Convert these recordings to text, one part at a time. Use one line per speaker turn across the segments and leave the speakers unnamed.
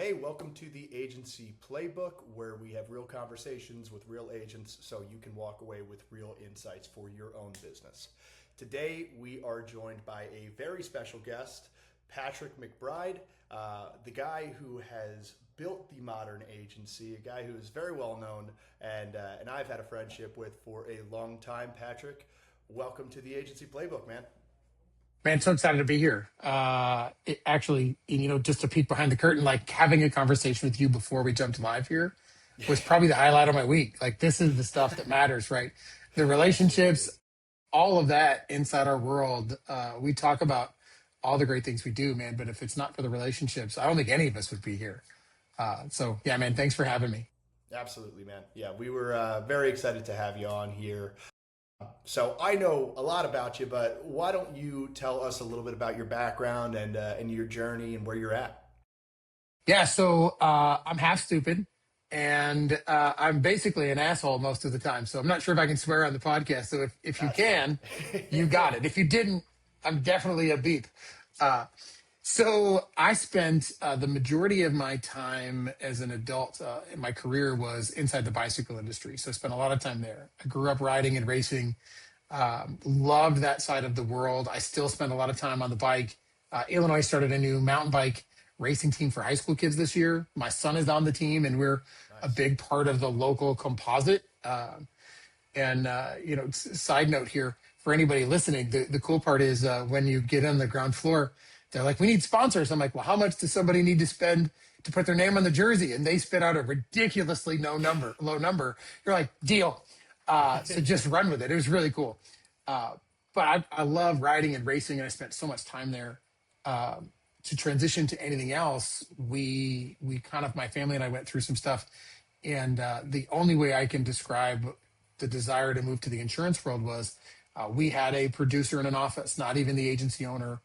Hey, welcome to the Agency Playbook, where we have real conversations with real agents so you can walk away with real insights for your own business. Today, we are joined by a very special guest, Patrick McBride, the guy who has built the modern agency, a guy who is very well known and I've had a friendship with for a long time. Patrick, welcome to the Agency Playbook, man.
Man, so excited to be here. Actually, just to peek behind the curtain, like having a conversation with you before we jumped live here was probably the highlight of my week. Like, this is the stuff that matters, right? The
Absolutely.
relationships, all of that inside our world. We talk about all the great things we do, man. But if it's not for the relationships, I don't think any of us would be here. So, yeah, man, thanks for having me.
Absolutely, man. Yeah, we were very excited to have you on here. So I know a lot about you, but why don't you tell us a little bit about your background and your journey and where you're at?
Yeah, so I'm half stupid and I'm basically an asshole most of the time. So I'm not sure if I can swear on the podcast. So if you
That's fine.
can, you got it. If you didn't, I'm definitely a beep. Uh, so I spent the majority of my time as an adult in my career was inside the bicycle industry. So I spent a lot of time there. I grew up riding and racing, loved that side of the world. I still spend a lot of time on the bike. Illinois started a new mountain bike racing team for high school kids this year. My son is on the team, and we're a
Nice.
big part of the local composite. Side note here for anybody listening, the cool part is when you get on the ground floor, they're like, "We need sponsors." I'm like, "Well, how much does somebody need to spend to put their name on the jersey?" And they spit out a ridiculously low number. You're like, "Deal." So just run with it. It was really cool. But I love riding and racing, and I spent so much time there. To transition to anything else, we kind of, my family and I went through some stuff, and the only way I can describe the desire to move to the insurance world was we had a producer in an office, not even the agency owner,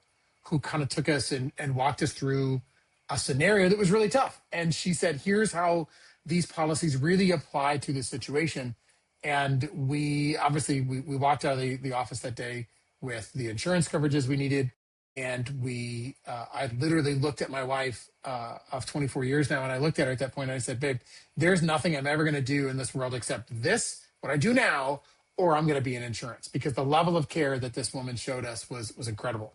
who kind of took us and walked us through a scenario that was really tough. And she said, "Here's how these policies really apply to the situation." And we obviously we walked out of the office that day with the insurance coverages we needed. And I literally looked at my wife of 24 years now, and I looked at her at that point and I said, "Babe, there's nothing I'm ever going to do in this world except this, what I do now, or I'm going to be in insurance," because the level of care that this woman showed us was incredible.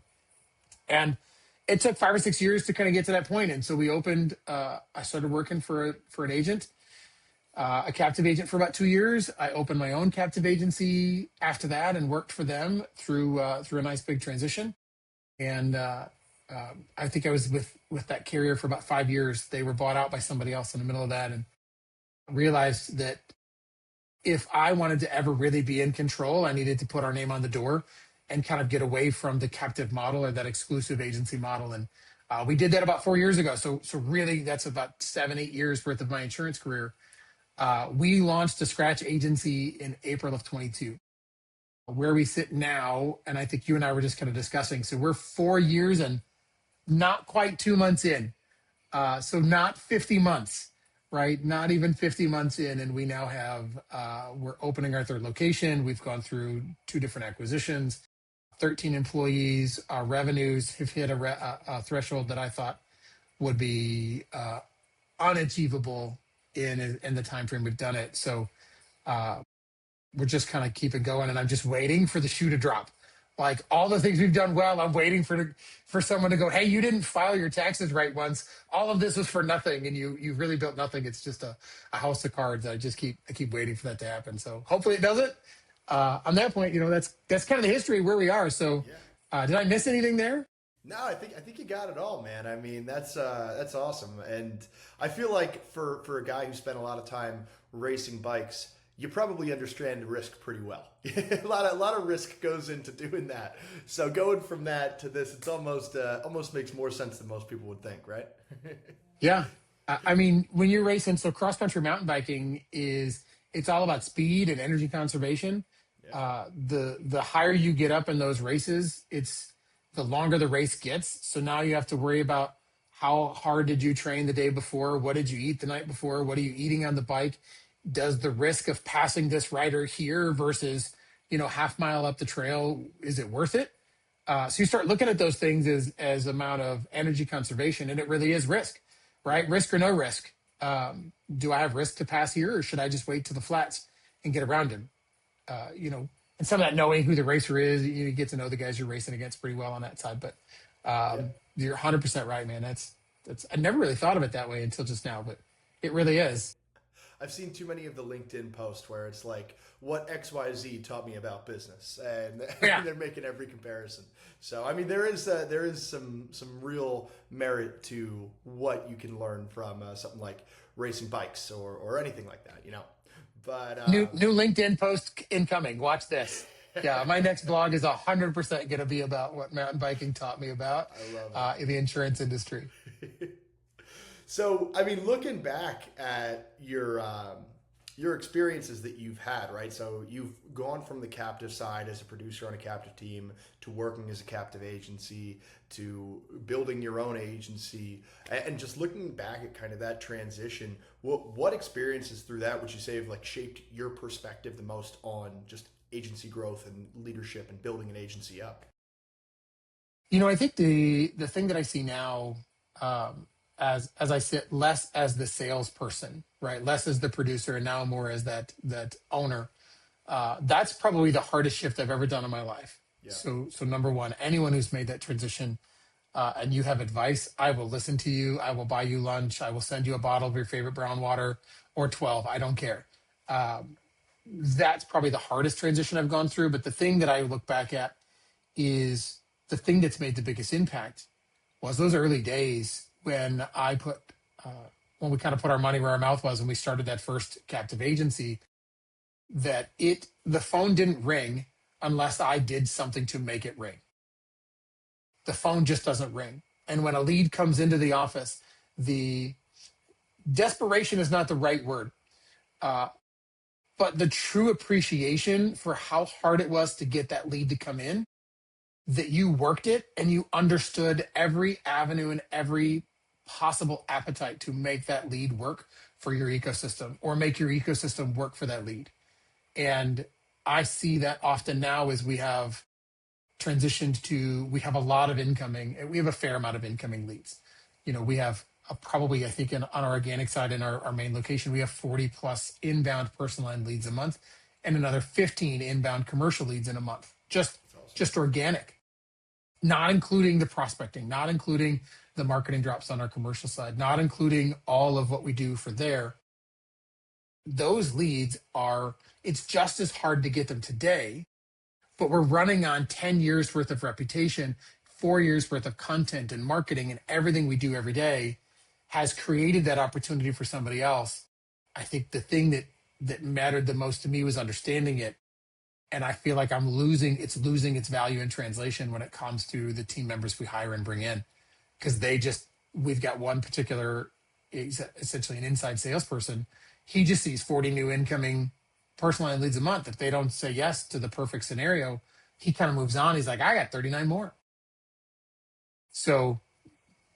And it took 5 or 6 years to kind of get to that point. And so we opened. I started working for an agent, a captive agent for about 2 years. I opened my own captive agency after that and worked for them through a nice big transition. And I think I was with that carrier for about 5 years. They were bought out by somebody else in the middle of that, and realized that if I wanted to ever really be in control, I needed to put our name on the door and kind of get away from the captive model or that exclusive agency model. And we did that about 4 years ago. So really, that's about 7, 8 years worth of my insurance career. We launched a scratch agency in April of 22. Where we sit now, and I think you and I were just kind of discussing. So we're 4 years and not quite 2 months in. So not 50 months, right? Not even 50 months in. And we now have, we're opening our third location. We've gone through two different acquisitions, 13 employees. Our revenues have hit a threshold that I thought would be unachievable in the time frame we've done it. So we're just kind of keeping going, and I'm just waiting for the shoe to drop. Like all the things we've done well, I'm waiting for someone to go, "Hey, you didn't file your taxes right once. All of this was for nothing, and you've really built nothing. It's just a house of cards." I keep waiting for that to happen. So hopefully it does it. On that point, that's kind of the history of where we are. So
Yeah.
did I miss anything there?
No, I think you got it all, man. I mean, that's awesome, and I feel like for a guy who spent a lot of time racing bikes, you probably understand risk pretty well. A lot of risk goes into doing that. So going from that to this, it's almost makes more sense than most people would think, right?
Yeah. I mean, when you're racing, so cross country mountain biking it's all about speed and energy conservation.
Yeah.
The higher you get up in those races, it's the longer the race gets. So now you have to worry about how hard did you train the day before? What did you eat the night before? What are you eating on the bike? Does the risk of passing this rider here versus, half mile up the trail, is it worth it? So you start looking at those things as amount of energy conservation, and it really is risk, right? Risk or no risk. Do I have risk to pass here, or should I just wait to the flats and get around him? And some of that knowing who the racer is, you get to know the guys you're racing against pretty well on that side. But
Yeah.
you're 100% right, man. That's I never really thought of it that way until just now, but it really is.
I've seen too many of the LinkedIn posts where it's like what XYZ taught me about business, and
Yeah.
they're making every comparison. So I mean, there is some real merit to what you can learn from something like racing bikes or anything like that, you know. But
New LinkedIn post incoming. Watch this. Yeah, my next blog is 100% going to be about what mountain biking taught me about
I love it.
in the insurance industry.
So, I mean, looking back at your experiences that you've had, right? So you've gone from the captive side as a producer on a captive team to working as a captive agency to building your own agency, and just looking back at kind of that transition. What experiences through that would you say have like shaped your perspective the most on just agency growth and leadership and building an agency up?
I think the thing that I see now, as I sit less as the salesperson, right, less as the producer, and now more as that owner. That's probably the hardest shift I've ever done in my life.
Yeah.
So number one, anyone who's made that transition, and you have advice, I will listen to you. I will buy you lunch. I will send you a bottle of your favorite brown water or 12. I don't care. Um, that's probably the hardest transition I've gone through. But the thing that I look back at is the thing that's made the biggest impact was those early days when uh, when we kind of put our money where our mouth was and we started that first captive agency, that the phone didn't ring unless I did something to make it ring. The phone just doesn't ring. And when a lead comes into the office, the desperation is not the right word, uh, but the true appreciation for how hard it was to get that lead to come in, that you worked it and you understood every avenue and every possible appetite to make that lead work for your ecosystem or make your ecosystem work for that lead. And I see that often now as we have we have a lot of incoming, we have a fair amount of incoming leads. We have probably, I think, on our organic side in our main location, we have 40 plus inbound personal line leads a month and another 15 inbound commercial leads in a month.
That's awesome.
Just organic, not including the prospecting, not including the marketing drops on our commercial side, not including all of what we do for there. Those leads it's just as hard to get them today, but we're running on 10 years worth of reputation, 4 years worth of content and marketing, and everything we do every day has created that opportunity for somebody else. I think the thing that mattered the most to me was understanding it. And I feel like it's losing its value in translation when it comes to the team members we hire and bring in. Because we've got one particular, essentially an inside salesperson. He just sees 40 new incoming personal line leads a month. If they don't say yes to the perfect scenario, he kind of moves on. He's like, I got 39 more. So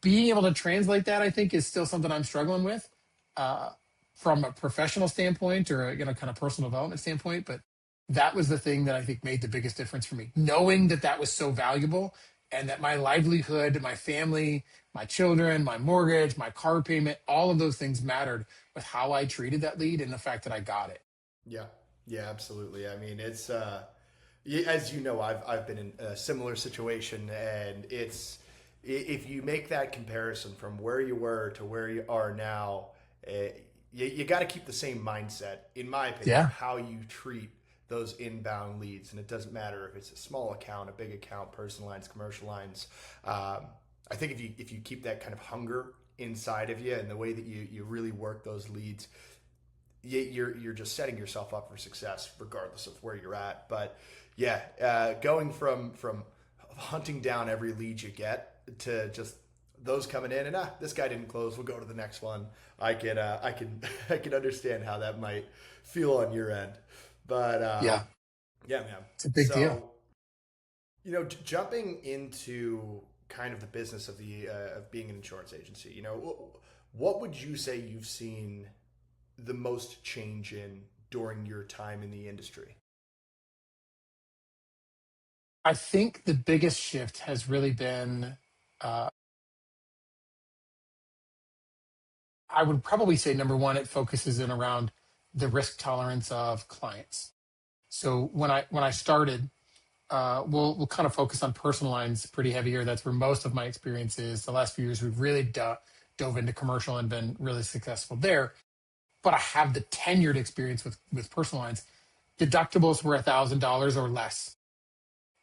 being able to translate that, I think, is still something I'm struggling with, uh, from a professional standpoint or kind of personal development standpoint. But that was the thing that I think made the biggest difference for me, knowing that was so valuable and that my livelihood, my family, my children, my mortgage, my car payment, all of those things mattered with how I treated that lead and the fact that I got it.
Yeah, yeah, absolutely. I mean, it's as you know, I've been in a similar situation, and if you make that comparison from where you were to where you are now, you got to keep the same mindset, in my opinion,
Yeah.
how you treat those inbound leads, and it doesn't matter if it's a small account, a big account, personal lines, commercial lines. I think if you keep that kind of hunger inside of you and the way that you really work those leads, you're just setting yourself up for success regardless of where you're at. But yeah, going from hunting down every lead you get to just those coming in and this guy didn't close, we'll go to the next one. I can understand how that might feel on your end. But
Yeah.
yeah, man,
It's a big deal.
Jumping into kind of the business of of being an insurance agency, what would you say you've seen the most change in during your time in the industry?
I think the biggest shift has really been, uh, I would probably say number one, it focuses in around the risk tolerance of clients. So when I started, we'll kind of focus on personal lines pretty heavy here. That's where most of my experience is. The last few years, we've really dove into commercial and been really successful there. But I have the tenured experience with personal lines. Deductibles were $1,000 or less,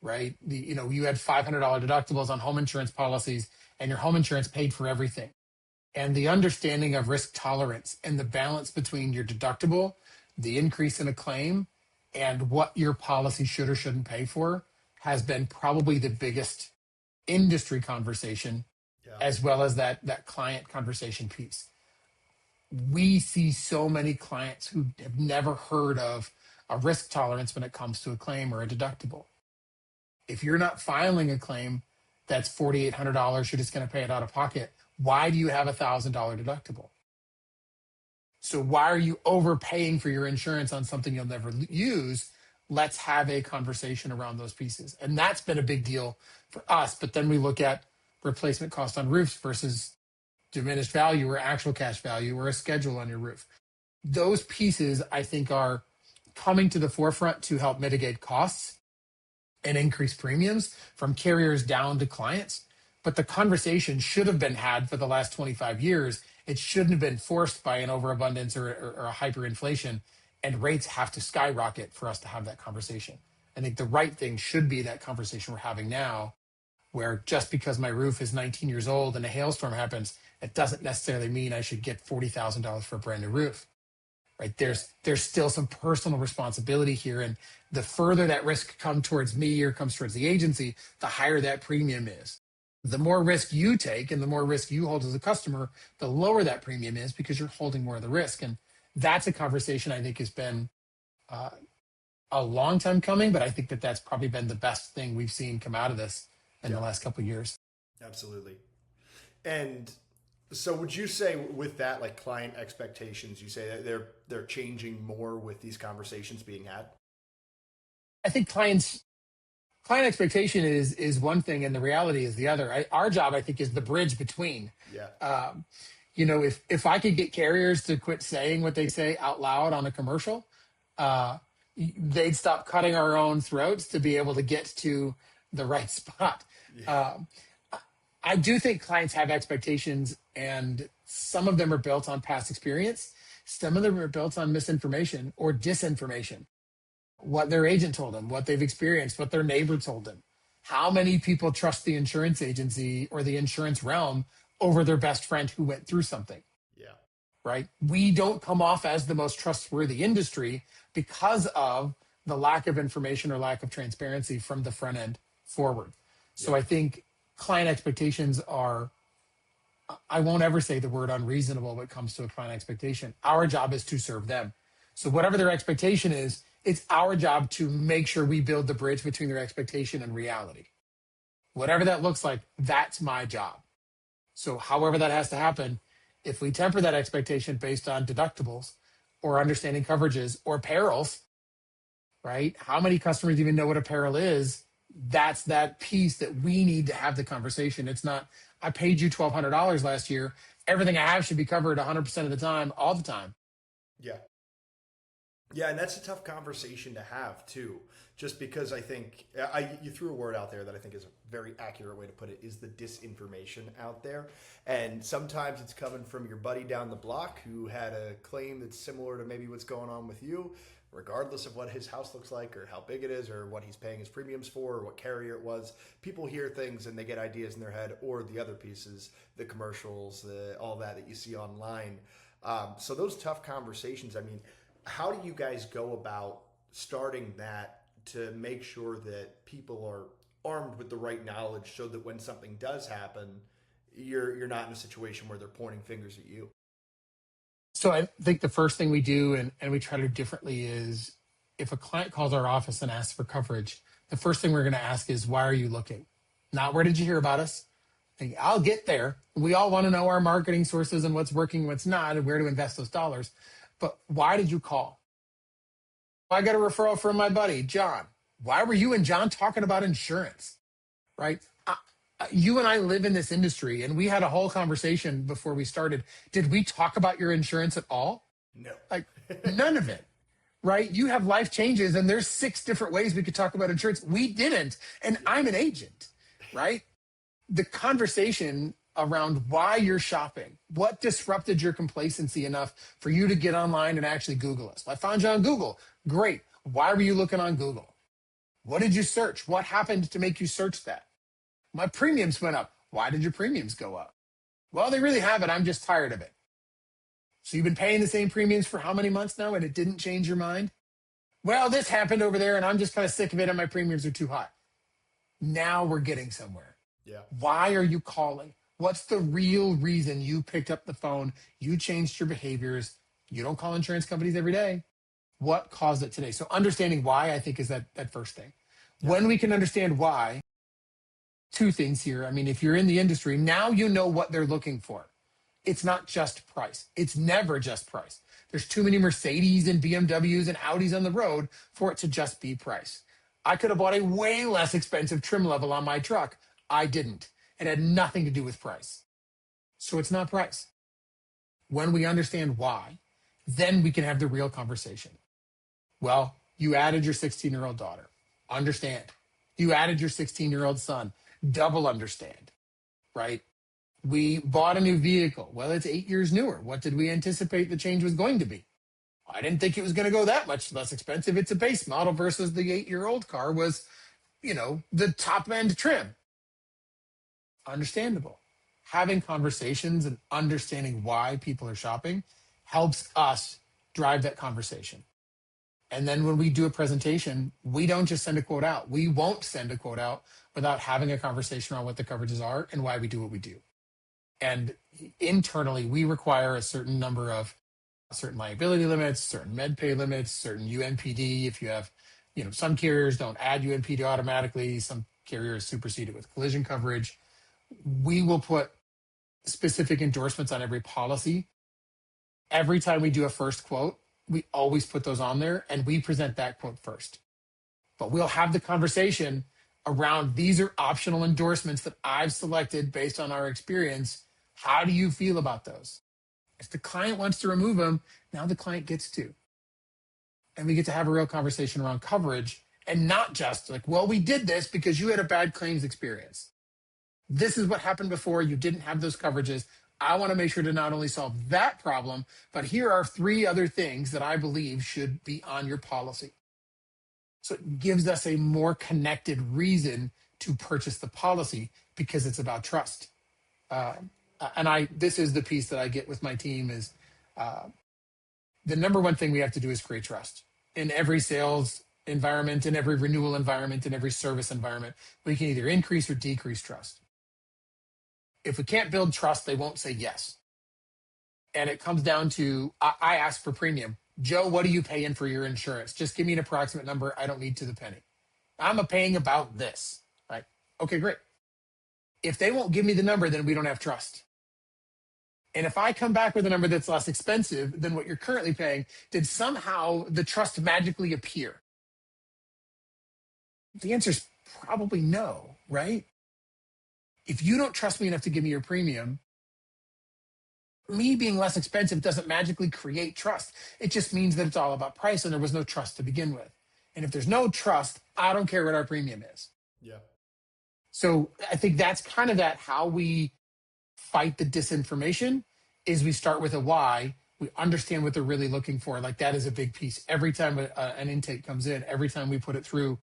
right? You had $500 deductibles on home insurance policies, and your home insurance paid for everything. And the understanding of risk tolerance and the balance between your deductible, the increase in a claim, and what your policy should or shouldn't pay for has been probably the biggest industry conversation,
Yeah.
as well as that client conversation piece. We see so many clients who have never heard of a risk tolerance when it comes to a claim or a deductible. If you're not filing a claim that's $4,800, you're just going to pay it out of pocket. Why do you have $1,000 deductible? So why are you overpaying for your insurance on something you'll never use? Let's have a conversation around those pieces. And that's been a big deal for us. But then we look at replacement cost on roofs versus diminished value or actual cash value or a schedule on your roof. Those pieces, I think, are coming to the forefront to help mitigate costs and increase premiums from carriers down to clients. But the conversation should have been had for the last 25 years. It shouldn't have been forced by an overabundance or a hyperinflation, and rates have to skyrocket for us to have that conversation. I think the right thing should be that conversation we're having now, where just because my roof is 19 years old and a hailstorm happens, it doesn't necessarily mean I should get $40,000 for a brand new roof. Right? There's still some personal responsibility here, and the further that risk comes towards me or comes towards the agency, the higher that premium is. The more risk you take and the more risk you hold as a customer, the lower that premium is because you're holding more of the risk. And that's a conversation I think has been a long time coming, but I think that's probably been the best thing we've seen come out of this in the last couple of years.
Absolutely. And so would you say with that, like client expectations, you say that they're changing more with these conversations being had?
I think client expectation is one thing and the reality is the other. Our job, I think, is the bridge between.
Yeah.
If I could get carriers to quit saying what they say out loud on a commercial, they'd stop cutting our own throats to be able to get to the right spot.
Yeah.
I do think clients have expectations, and some of them are built on past experience. Some of them are built on misinformation or disinformation. What their agent told them, what they've experienced, what their neighbor told them. How many people trust the insurance agency or the insurance realm over their best friend who went through something?
Yeah.
Right? We don't come off as the most trustworthy industry because of the lack of information or lack of transparency from the front end forward. So I think client expectations are, I won't ever say the word unreasonable when it comes to a client expectation. Our job is to serve them. So whatever their expectation is, it's our job to make sure we build the bridge between their expectation and reality. Whatever that looks like, that's my job. So however that has to happen, if we temper that expectation based on deductibles or understanding coverages or perils, right? How many customers even know what a peril is? That's that piece that we need to have the conversation. It's not, I paid you $1,200 last year. Everything I have should be covered 100% of the time, all the time.
Yeah. Yeah, and that's a tough conversation to have too. Just because I think you threw a word out there that I think is a very accurate way to put it, is the disinformation out there. And sometimes it's coming from your buddy down the block who had a claim that's similar to maybe what's going on with you, regardless of what his house looks like or how big it is or what he's paying his premiums for or what carrier it was. People hear things and they get ideas in their head, or the other pieces, the commercials, all that you see online. So those tough conversations, I mean, how do you guys go about starting that to make sure that people are armed with the right knowledge so that when something does happen, you're not in a situation where they're pointing fingers at you?
So I think the first thing we do, and we try to do differently, is if a client calls our office and asks for coverage, the first thing we're going to ask is, why are you looking? Not where did you hear about us? And I'll get there. We all want to know our marketing sources and what's working, what's not, and where to invest those dollars. But why did you call? I got a referral from my buddy, John. Why were you and John talking about insurance? Right? You and I live in this industry, and we had a whole conversation before we started. Did we talk about your insurance at all?
No.
Like, none of it, right? You have life changes, and there's 6 different ways we could talk about insurance. We didn't, and I'm an agent, right? The conversation around why you're shopping, what disrupted your complacency enough for you to get online and actually Google us. I found you on Google. Great. Why were you looking on Google? What did you search? What happened to make you search that? My premiums went up. Why did your premiums go up? Well, they really haven't. I'm just tired of it. So you've been paying the same premiums for how many months now and it didn't change your mind? Well, this happened over there and I'm just kind of sick of it and my premiums are too high. Now we're getting somewhere.
Yeah.
Why are you calling? What's the real reason you picked up the phone? You changed your behaviors. You don't call insurance companies every day. What caused it today? So understanding why, I think, is that first thing.
Yeah.
When we can understand why, 2 things here. I mean, if you're in the industry, now you know what they're looking for. It's not just price. It's never just price. There's too many Mercedes and BMWs and Audis on the road for it to just be price. I could have bought a way less expensive trim level on my truck. I didn't. It had nothing to do with price. So it's not price. When we understand why, then we can have the real conversation. Well, you added your 16-year-old daughter. Understand. You added your 16-year-old son. Double understand, right? We bought a new vehicle. Well, it's 8 years newer. What did we anticipate the change was going to be? I didn't think it was going to go that much less expensive. It's a base model versus the 8-year-old car was, the top end trim. Understandable. Having conversations and understanding why people are shopping helps us drive that conversation. And then when we do a presentation, we don't just send a quote out. We won't send a quote out without having a conversation around what the coverages are and why we do what we do. And internally, we require a certain number of certain liability limits, certain med pay limits, certain UNPD. If you have, some carriers don't add UNPD automatically. Some carriers supersede it with collision coverage. We will put specific endorsements on every policy. Every time we do a first quote, we always put those on there and we present that quote first. But we'll have the conversation around these are optional endorsements that I've selected based on our experience. How do you feel about those? If the client wants to remove them, now the client gets to. And we get to have a real conversation around coverage and not just like, well, we did this because you had a bad claims experience. This is what happened before. You didn't have those coverages. I want to make sure to not only solve that problem, but here are 3 other things that I believe should be on your policy. So it gives us a more connected reason to purchase the policy because it's about trust. This is the piece that I get with my team is the number one thing we have to do is create trust in every sales environment, in every renewal environment, in every service environment. We can either increase or decrease trust. If we can't build trust, they won't say yes. And it comes down to, I ask for premium. Joe, what are you paying for your insurance? Just give me an approximate number. I don't need to the penny. I'm paying about this, right? Okay, great. If they won't give me the number, then we don't have trust. And if I come back with a number that's less expensive than what you're currently paying, did somehow the trust magically appear? The answer is probably no, right? If you don't trust me enough to give me your premium, me being less expensive doesn't magically create trust. It just means that it's all about price and there was no trust to begin with. And if there's no trust, I don't care what our premium is.
Yeah.
So I think that's kind of that how we fight the disinformation is we start with a why. We understand what they're really looking for. Like that is a big piece. Every time an intake comes in, every time we put it through,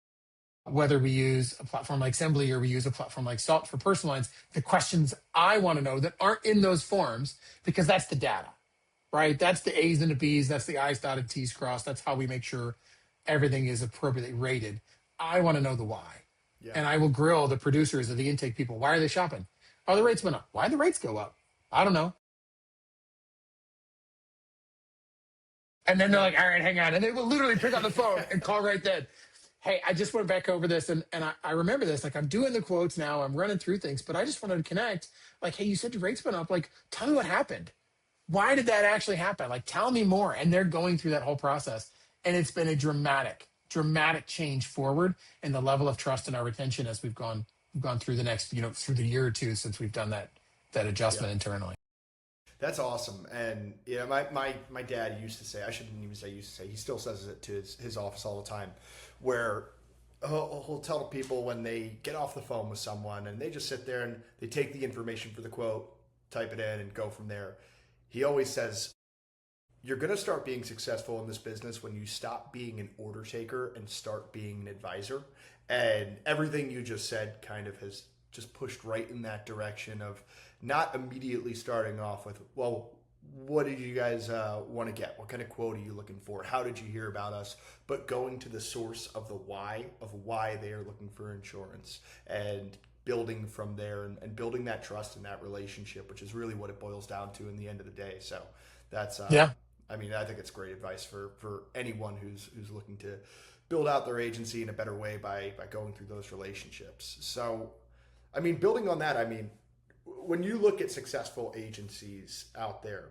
whether we use a platform like Assembly or we use a platform like Salt for personal lines, the questions I want to know that aren't in those forms, because that's the data, right? That's the A's and the B's, that's the I's dotted, T's crossed. That's how we make sure everything is appropriately rated. I want to know the why. Yeah. And I will grill the producers or the intake people. Why are they shopping? Oh, the rates went up. Why did the rates go up? I don't know. And then they're like, all right, hang on. And they will literally pick up the phone and call right then. Hey, I just went back over this and I remember this. Like I'm doing the quotes now. I'm running through things, but I just wanted to connect. Like, hey, you said your rates went up. Like, tell me what happened. Why did that actually happen? Like, tell me more. And they're going through that whole process. And it's been a dramatic change forward in the level of trust and our retention as we've gone gone through the next, through the year or two since we've done that
Yeah.
adjustment internally.
That's awesome. And yeah, my dad used to say, I shouldn't even say used to say, he still says it to his office all the time, where he'll tell people when they get off the phone with someone and they just sit there and they take the information for the quote, type it in, and go from there. He always says, you're going to start being successful in this business when you stop being an order taker and start being an advisor. And everything you just said kind of has just pushed right in that direction of not immediately starting off with, well, what did you guys want to get? What kind of quote are you looking for? How did you hear about us? But going to the source of the why of why they are looking for insurance and building from there and building that trust and that relationship, which is really what it boils down to in the end of the day. So that's,
Yeah.
I mean, I think it's great advice for anyone who's looking to build out their agency in a better way by going through those relationships. So, I mean, building on that, I mean, when you look at successful agencies out there,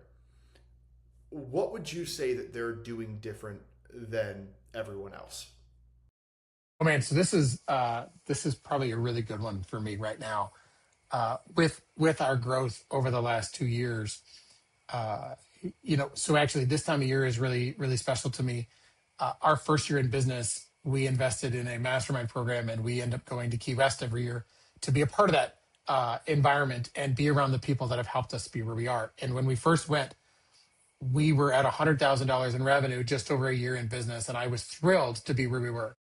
what would you say that they're doing different than everyone else?
Oh man, so this is probably a really good one for me right now. With our growth over the last 2 years, uh, so actually this time of year is really really special to me. Our first year in business, we invested in a mastermind program, and we end up going to Key West every year to be a part of that environment and be around the people that have helped us be where we are. And when we first went, we were at $100,000 in revenue just over a year in business, and I was thrilled to be where we were.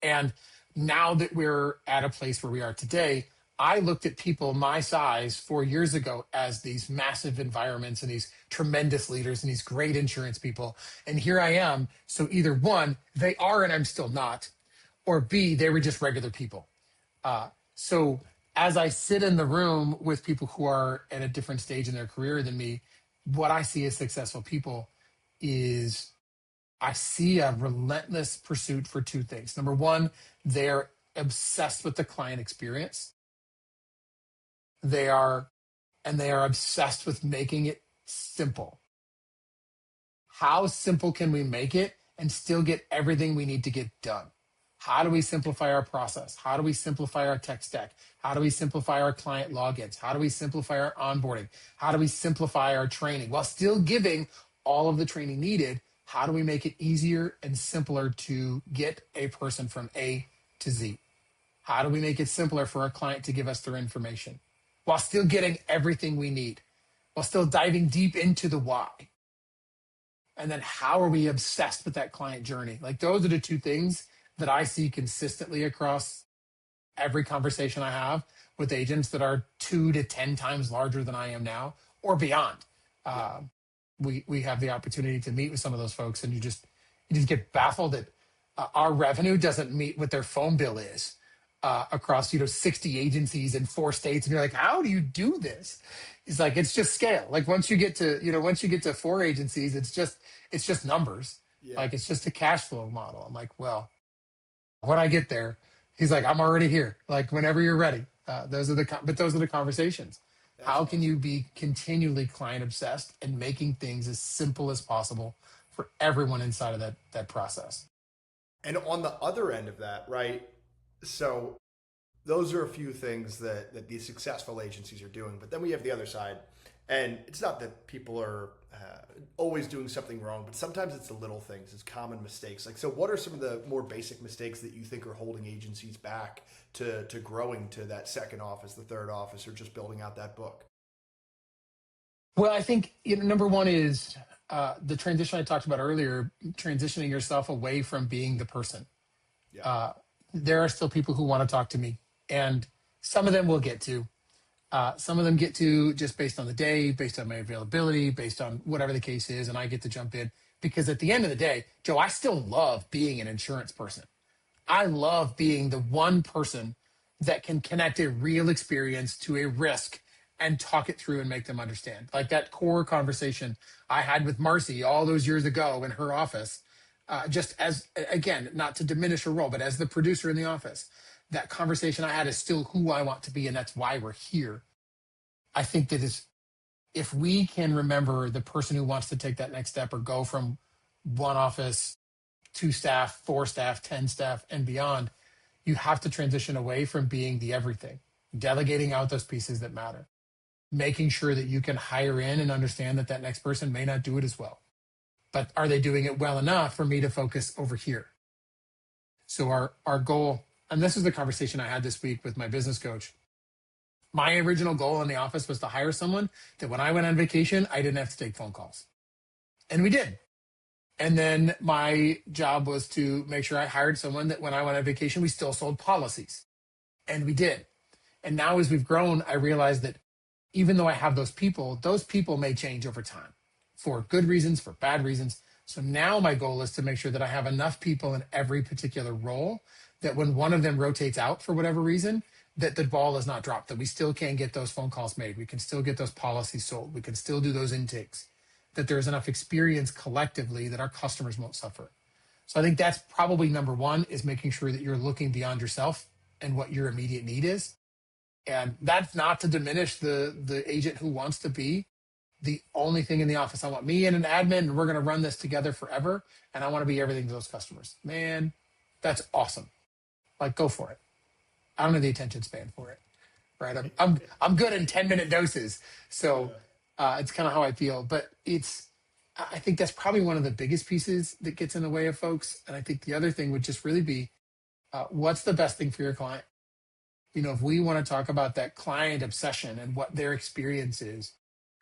And now that we're at a place where we are today, I looked at people my size 4 years ago as these massive environments and these tremendous leaders and these great insurance people. And here I am. So either one, they are and I'm still not, or B, they were just regular people. So as I sit in the room with people who are at a different stage in their career than me, what I see as successful people is I see a relentless pursuit for two things. Number one, they're obsessed with the client experience. They are, and they are obsessed with making it simple. How simple can we make it and still get everything we need to get done? How do we simplify our process? How do we simplify our tech stack? How do we simplify our client logins? How do we simplify our onboarding? How do we simplify our training while still giving all of the training needed? How do we make it easier and simpler to get a person from A to Z? How do we make it simpler for our client to give us their information while still getting everything we need, while still diving deep into the why? And then how are we obsessed with that client journey? Like those are the two things that I see consistently across every conversation I have with agents that are 2 to 10 times larger than I am now or beyond.
Yeah.
We have the opportunity to meet with some of those folks, and you just get baffled that our revenue doesn't meet what their phone bill is across 60 agencies in 4 states, and you're like, how do you do this? It's like it's just scale. Like once you get to 4 agencies, it's just numbers.
Yeah.
Like it's just a cash flow model. I'm like, well, when I get there, he's like, I'm already here. Like whenever you're ready. Those are the conversations.
That's
How can
awesome.
you be continually client obsessed and making things as simple as possible for everyone inside of that process?
And on the other end of that, right? So those are a few things that these successful agencies are doing. But then we have the other side. And it's not that people are always doing something wrong, but sometimes it's the little things, it's common mistakes. Like, so what are some of the more basic mistakes that you think are holding agencies back to growing to that second office, the third office, or just building out that book?
Well, I think number one is the transition I talked about earlier, transitioning yourself away from being the person.
Yeah.
There are still people who want to talk to me, and some of them will get to. Some of them get to just based on the day, based on my availability, based on whatever the case is, and I get to jump in because at the end of the day, Joe, I still love being an insurance person. I love being the one person that can connect a real experience to a risk and talk it through and make them understand. Like that core conversation I had with Marcy all those years ago in her office, just as, again, not to diminish her role, but as the producer in the office, that conversation I had is still who I want to be. And that's why we're here. I think that is, if we can remember the person who wants to take that next step or go from one office, 2 staff, 4 staff, 10 staff, and beyond, you have to transition away from being the everything, delegating out those pieces that matter, making sure that you can hire in and understand that that next person may not do it as well. But are they doing it well enough for me to focus over here? So our goal, and this is the conversation I had this week with my business coach. My original goal in the office was to hire someone that when I went on vacation, I didn't have to take phone calls. And we did. And then my job was to make sure I hired someone that when I went on vacation, we still sold policies. And we did. And now as we've grown, I realized that even though I have those people may change over time for good reasons, for bad reasons. So now my goal is to make sure that I have enough people in every particular role that when one of them rotates out for whatever reason, that the ball is not dropped, that we still can get those phone calls made. We can still get those policies sold. We can still do those intakes, that there's enough experience collectively that our customers won't suffer. So I think that's probably number one, is making sure that you're looking beyond yourself and what your immediate need is. And that's not to diminish the agent who wants to be the only thing in the office. I want me and an admin, and we're going to run this together forever. And I want to be everything to those customers. Man, that's awesome. Like, go for it. I don't have the attention span for it, right? I'm good in 10-minute doses. So it's kind of how I feel. But I think that's probably one of the biggest pieces that gets in the way of folks. And I think the other thing would just really be, what's the best thing for your client? If we want to talk about that client obsession and what their experience is,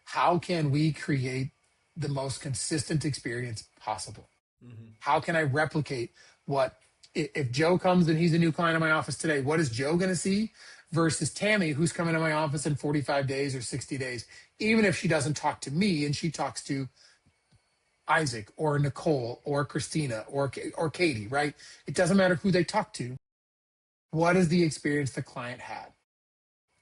how can we create the most consistent experience possible? Mm-hmm. How can I replicate if Joe comes and he's a new client in my office today, what is Joe going to see versus Tammy, who's coming to my office in 45 days or 60 days, even if she doesn't talk to me and she talks to Isaac or Nicole or Christina or Katie, right? It doesn't matter who they talk to. What is the experience the client had?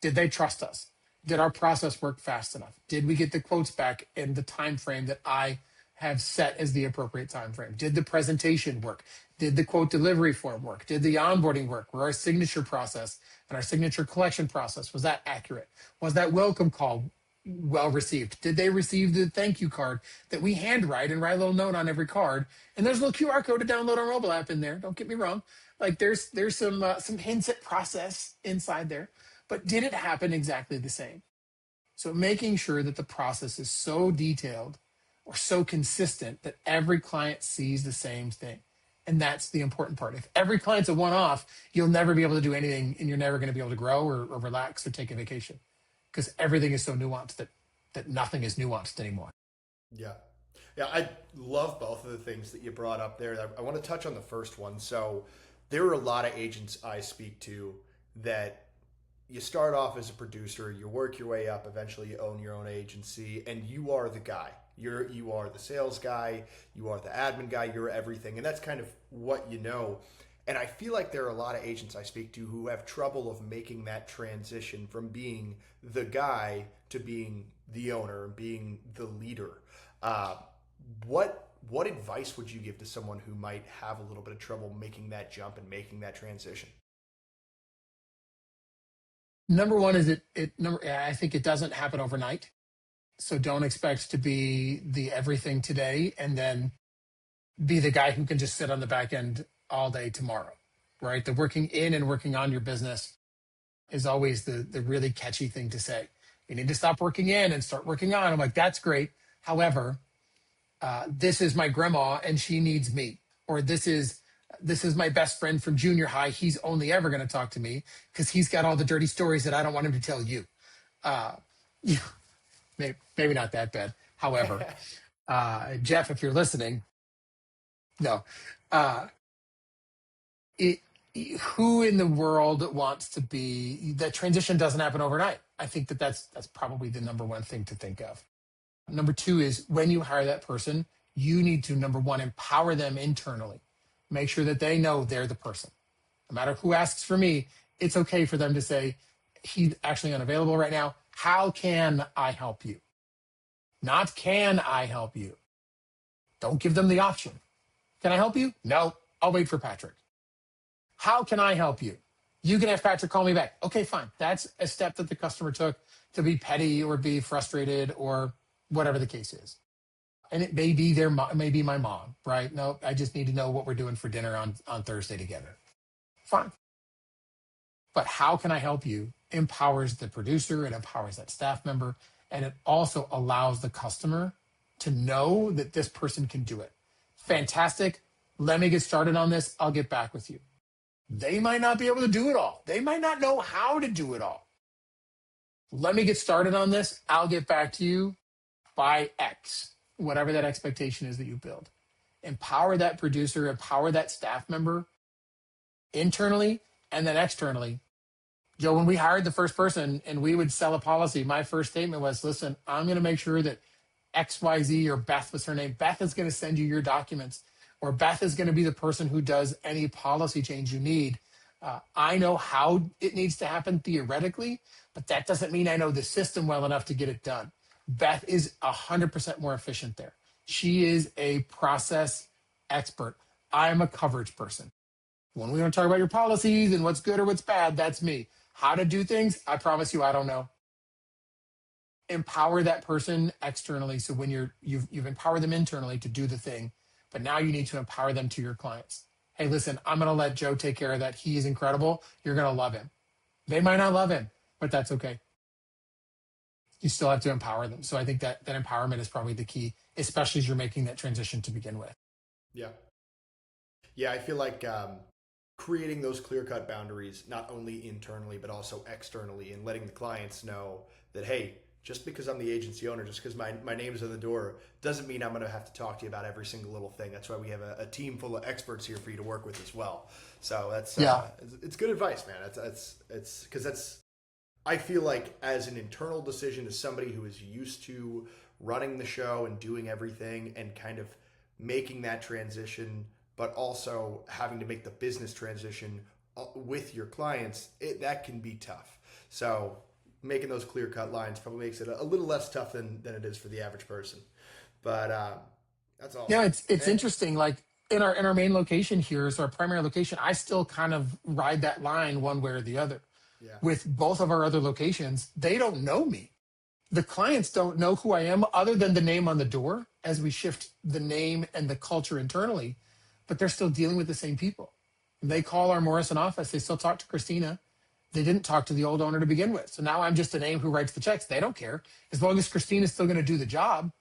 Did they trust us? Did our process work fast enough? Did we get the quotes back in the time frame that I have set as the appropriate time frame? Did the presentation work? Did the quote delivery form work? Did the onboarding work? Were our signature process and our signature collection process, was that accurate? Was that welcome call well received? Did they receive the thank you card that we handwrite and write a little note on every card? And there's a little QR code to download our mobile app in there. Don't get me wrong. Like there's some hints at process inside there, but did it happen exactly the same? So making sure that the process is so detailed or so consistent that every client sees the same thing. And that's the important part. If every client's a one-off, you'll never be able to do anything, and you're never going to be able to grow or relax or take a vacation, because everything is so nuanced that nothing is nuanced anymore.
Yeah. Yeah, I love both of the things that you brought up there. I want to touch on the first one. So there are a lot of agents I speak to that you start off as a producer, you work your way up, eventually you own your own agency, and you are the guy. You are the sales guy, you are the admin guy, you're everything. And that's kind of what you know. And I feel like there are a lot of agents I speak to who have trouble of making that transition from being the guy to being the owner, being the leader. What advice would you give to someone who might have a little bit of trouble making that jump and making that transition?
Number one is I think it doesn't happen overnight. So don't expect to be the everything today and then be the guy who can just sit on the back end all day tomorrow, right? The working in and working on your business is always the really catchy thing to say. You need to stop working in and start working on. I'm like, that's great. However, this is my grandma and she needs me. Or this is my best friend from junior high. He's only ever going to talk to me because he's got all the dirty stories that I don't want him to tell you. Maybe not that bad. However, Jeff, if you're listening, no. Who in the world wants to be, that transition doesn't happen overnight. I think that's probably the number one thing to think of. Number two is when you hire that person, you need to, number one, empower them internally. Make sure that they know they're the person. No matter who asks for me, it's okay for them to say, he's actually unavailable right now. How can I help you? Not can I help you? Don't give them the option. Can I help you? No, I'll wait for Patrick. How can I help you? You can have Patrick call me back. Okay, fine. That's a step that the customer took to be petty or be frustrated or whatever the case is. And it may be may be my mom, right? No, I just need to know what we're doing for dinner on Thursday together. Fine. But how can I help you empowers the producer, it empowers that staff member, and it also allows the customer to know that this person can do it. Fantastic. Let me get started on this. I'll get back with you. They might not be able to do it all. They might not know how to do it all. Let me get started on this. I'll get back to you by X, whatever that expectation is that you build. Empower that producer, empower that staff member internally and then externally. Joe, when we hired the first person and we would sell a policy, my first statement was, listen, I'm going to make sure that XYZ, or Beth was her name, Beth is going to send you your documents, or Beth is going to be the person who does any policy change you need. I know how it needs to happen theoretically, but that doesn't mean I know the system well enough to get it done. Beth is 100% more efficient there. She is a process expert. I'm a coverage person. When we want to talk about your policies and what's good or what's bad, that's me. How to do things, I promise you, I don't know. Empower that person externally. So when you've empowered them internally to do the thing, but now you need to empower them to your clients. Hey, listen, I'm going to let Joe take care of that. He is incredible. You're going to love him. They might not love him, but that's okay. You still have to empower them. So I think that empowerment is probably the key, especially as you're making that transition to begin with.
Yeah. Yeah, I feel like creating those clear-cut boundaries, not only internally, but also externally, and letting the clients know that, hey, just because I'm the agency owner, just because my name's on the door, doesn't mean I'm going to have to talk to you about every single little thing. That's why we have a team full of experts here for you to work with as well. So that's it's good advice, man. It's because that's, I feel like as an internal decision, as somebody who is used to running the show and doing everything and kind of making that transition, but also having to make the business transition with your clients, that can be tough. So making those clear-cut lines probably makes it a little less tough than it is for the average person. But that's all.
Yeah, it's interesting. Like in our main location here, so our primary location, I still kind of ride that line one way or the other.
Yeah.
With both of our other locations, they don't know me. The clients don't know who I am other than the name on the door as we shift the name and the culture internally, but they're still dealing with the same people. They call our Morrison office. They still talk to Christina. They didn't talk to the old owner to begin with. So now I'm just a name who writes the checks. They don't care. As long as Christina's still going to do the job,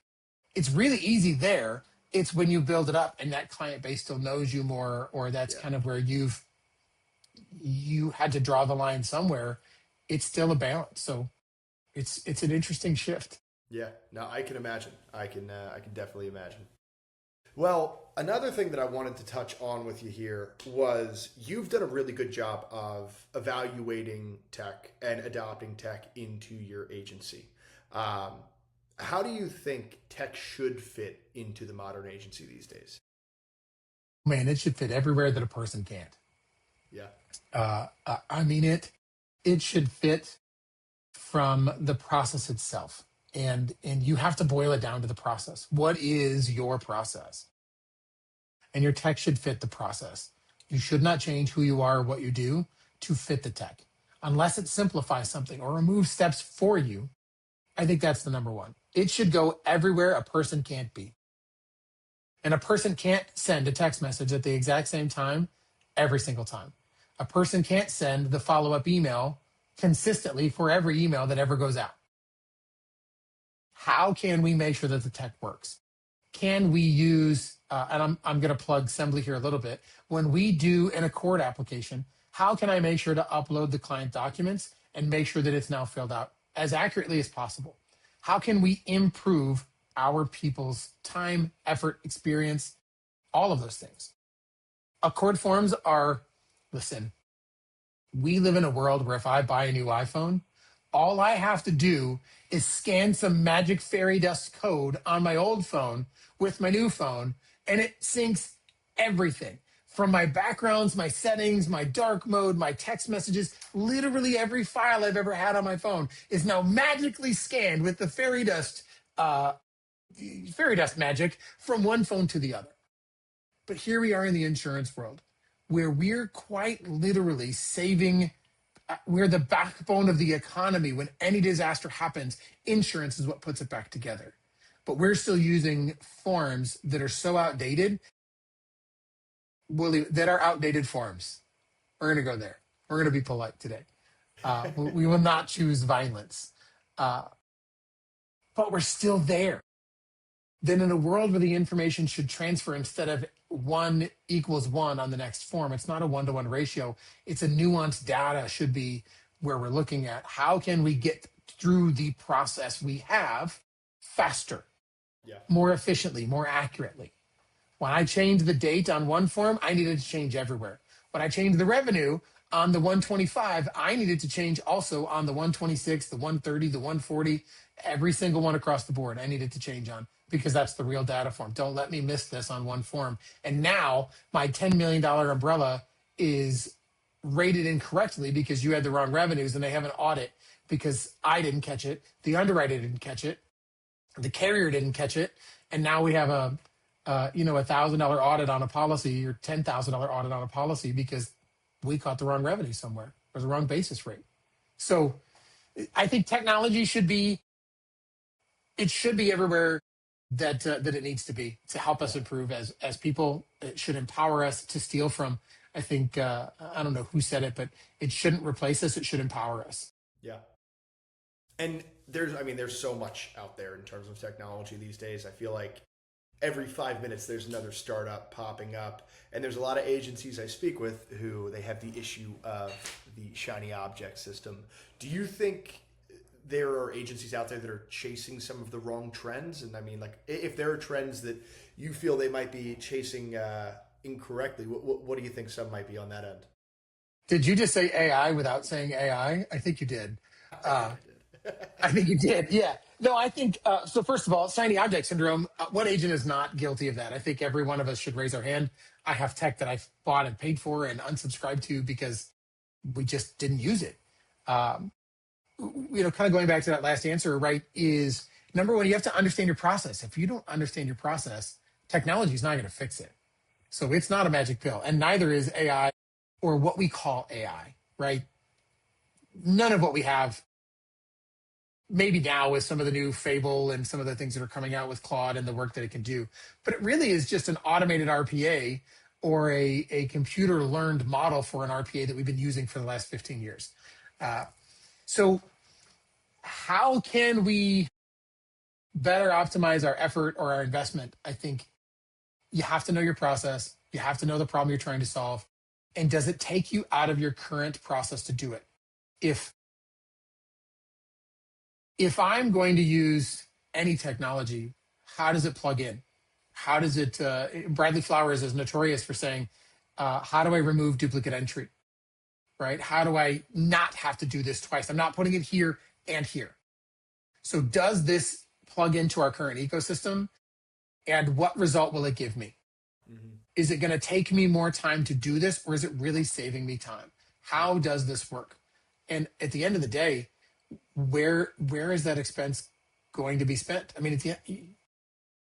it's really easy there. It's when you build it up and that client base still knows you more, or that's kind of where you had to draw the line somewhere. It's still a balance. So it's an interesting shift.
Yeah, no, I can imagine. I can definitely imagine. Well, another thing that I wanted to touch on with you here was you've done a really good job of evaluating tech and adopting tech into your agency. How do you think tech should fit into the modern agency these days?
Man, it should fit everywhere that a person can't.
Yeah.
I mean, it should fit from the process itself. And you have to boil it down to the process. What is your process? And your tech should fit the process. You should not change who you are or what you do to fit the tech. Unless it simplifies something or removes steps for you, I think that's the number one. It should go everywhere a person can't be. And a person can't send a text message at the exact same time every single time. A person can't send the follow-up email consistently for every email that ever goes out. How can we make sure that the tech works? Can we use, and I'm going to plug Sembly here a little bit, when we do an Accord application, how can I make sure to upload the client documents and make sure that it's now filled out as accurately as possible? How can we improve our people's time, effort, experience, all of those things? Accord forms are, listen, we live in a world where if I buy a new iPhone, all I have to do is scan some magic fairy dust code on my old phone with my new phone, and it syncs everything from my backgrounds, my settings, my dark mode, my text messages. Literally every file I've ever had on my phone is now magically scanned with the fairy dust magic from one phone to the other. But here we are in the insurance world where we're quite literally saving. We're the backbone of the economy. When any disaster happens, insurance is what puts it back together. But we're still using forms that are so outdated. That are outdated forms. We're going to go there. We're going to be polite today. We will not choose violence. Uh, but we're still there. Then in a world where the information should transfer instead of 1 = 1 on the next form, it's not a 1-to-1 ratio. It's a nuanced data should be where we're looking at. How can we get through the process we have faster,
Yeah.
more efficiently, more accurately? When I changed the date on one form, I needed to change everywhere. When I changed the revenue on the 125, I needed to change also on the 126, the 130, the 140, every single one across the board. I needed to change on because that's the real data form. Don't let me miss this on one form. And now my $10 million umbrella is rated incorrectly because you had the wrong revenues and they have an audit because I didn't catch it. The underwriter didn't catch it. The carrier didn't catch it. And now we have a $1,000 audit on a policy or $10,000 audit on a policy because we caught the wrong revenue somewhere or the wrong basis rate. So I think technology should be everywhere that it needs to be to help us improve as people. It should empower us to steal from. I think I don't know who said it, but it shouldn't replace us. It should empower us.
Yeah. And there's so much out there in terms of technology these days. I feel like every 5 minutes there's another startup popping up, and there's a lot of agencies I speak with who they have the issue of the shiny object system. Do you think there are agencies out there that are chasing some of the wrong trends? And I mean, like, if there are trends that you feel they might be chasing incorrectly, what do you think some might be on that end?
Did you just say AI without saying AI? I think you did. I think you did. Yeah. No, I think so. First of all, shiny object syndrome. What agent is not guilty of that? I think every one of us should raise our hand. I have tech that I've bought and paid for and unsubscribed to because we just didn't use it. Kind of going back to that last answer, right? Is number one, you have to understand your process. If you don't understand your process, technology is not going to fix it. So it's not a magic pill, and neither is AI or what we call AI. Right? None of what we have. Maybe now with some of the new Fable and some of the things that are coming out with Claude and the work that it can do. But it really is just an automated RPA or a computer learned model for an RPA that we've been using for the last 15 years. So how can we better optimize our effort or our investment? I think you have to know your process. You have to know the problem you're trying to solve. And does it take you out of your current process to do it? If I'm going to use any technology, how does it plug in? How does it, Bradley Flowers is notorious for saying, how do I remove duplicate entry, right? How do I not have to do this twice? I'm not putting it here and here. So does this plug into our current ecosystem? And what result will it give me? Mm-hmm. Is it going to take me more time to do this, or is it really saving me time? How does this work? And at the end of the day, where is that expense going to be spent? I mean,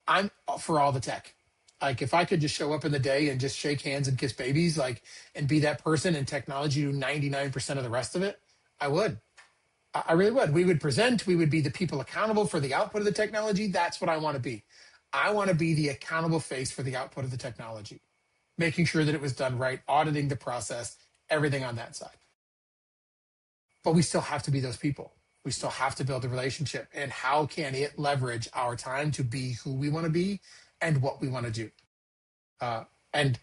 I'm for all the tech. Like, if I could just show up in the day and just shake hands and kiss babies, and be that person, and technology do 99% of the rest of it, I would. I really would. We would present. We would be the people accountable for the output of the technology. That's what I want to be. I want to be the accountable face for the output of the technology, making sure that it was done right, auditing the process, everything on that side. But we still have to be those people. We still have to build a relationship. And how can it leverage our time to be who we want to be and what we want to do? And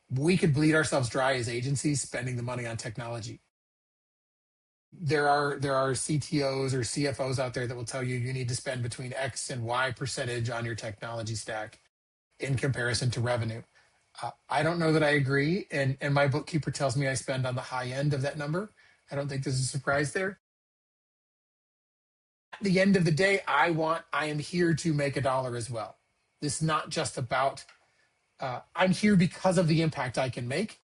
we could bleed ourselves dry as agencies spending the money on technology. There are CTOs or CFOs out there that will tell you need to spend between X and Y percentage on your technology stack in comparison to revenue. I don't know that I agree. And my bookkeeper tells me I spend on the high end of that number. I don't think there's a surprise there. At the end of the day, I am here to make a dollar as well. This is not just about, I'm here because of the impact I can make.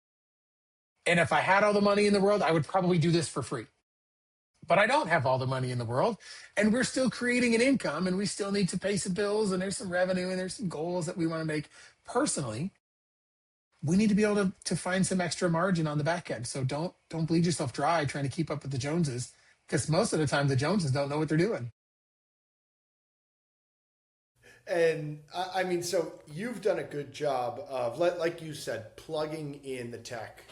And if I had all the money in the world, I would probably do this for free. But I don't have all the money in the world, and we're still creating an income, and we still need to pay some bills, and there's some revenue, and there's some goals that we want to make personally. We need to be able to find some extra margin on the back end. So don't bleed yourself dry trying to keep up with the Joneses, because most of the time the Joneses don't know what they're doing.
And I mean, so you've done a good job of, like you said, plugging in the tech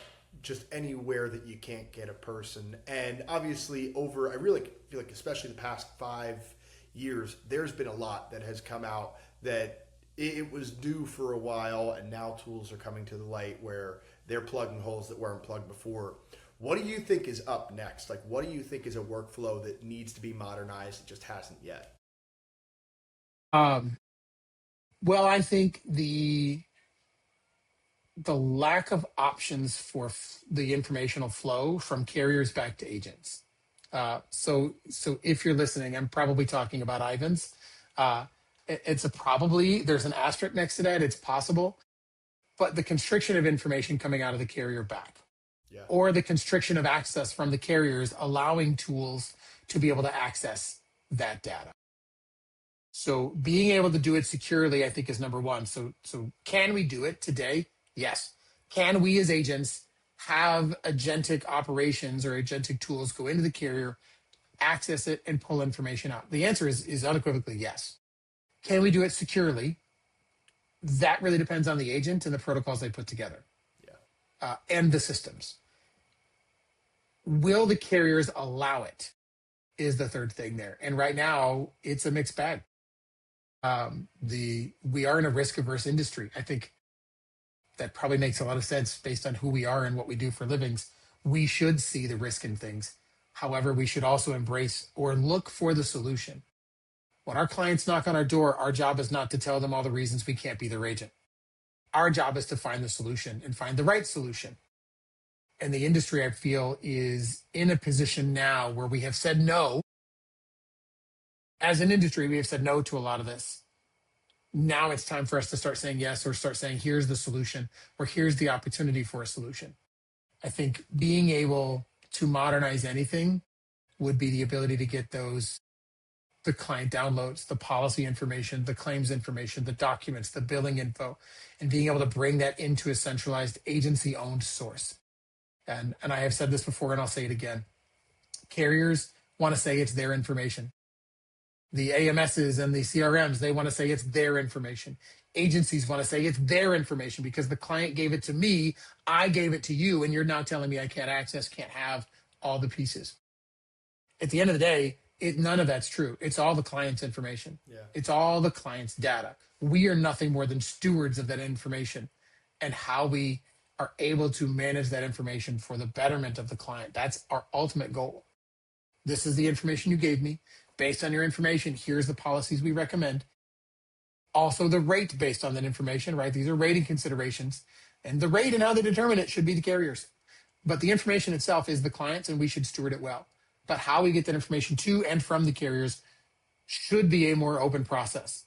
just anywhere that you can't get a person. And obviously, I really feel like, especially the past 5 years, there's been a lot that has come out that it was due for a while, and now tools are coming to the light where they're plugging holes that weren't plugged before. What do you think is up next? Like, what do you think is a workflow that needs to be modernized that just hasn't yet?
Um, well, I think the lack of options for the informational flow from carriers back to agents. So if you're listening, I'm probably talking about Ivans. It's a probably, there's an asterisk next to that. It's possible, but the constriction of information coming out of the carrier back,
Yeah.
or the constriction of access from the carriers allowing tools to be able to access that data. So being able to do it securely, I think, is number one. So can we do it today? Yes. Can we as agents have agentic operations or agentic tools go into the carrier, access it, and pull information out? The answer is unequivocally yes. Can we do it securely? That really depends on the agent and the protocols they put together, and the systems. Will the carriers allow it? Is the third thing there. And right now, it's a mixed bag. We are in a risk averse industry. I think that probably makes a lot of sense based on who we are and what we do for livings. We should see the risk in things. However, we should also embrace or look for the solution. When our clients knock on our door, our job is not to tell them all the reasons we can't be their agent. Our job is to find the solution and find the right solution. And the industry, I feel, is in a position now where we have said no. As an industry, we have said no to a lot of this. Now it's time for us to start saying yes, or start saying, here's the solution, or here's the opportunity for a solution. I think being able to modernize anything would be the ability to get the client downloads, the policy information, the claims information, the documents, the billing info, and being able to bring that into a centralized agency-owned source. And I have said this before, and I'll say it again. Carriers want to say it's their information. The AMSs and the CRMs, they want to say it's their information. Agencies want to say it's their information because the client gave it to me, I gave it to you, and you're now telling me I can't access, can't have all the pieces. At the end of the day, none of that's true. It's all the client's information.
Yeah.
It's all the client's data. We are nothing more than stewards of that information and how we are able to manage that information for the betterment of the client. That's our ultimate goal. This is the information you gave me. Based on your information, here's the policies we recommend. Also, the rate based on that information, right? These are rating considerations. And the rate and how they determine it should be the carriers. But the information itself is the client's, and we should steward it well. But how we get that information to and from the carriers should be a more open process.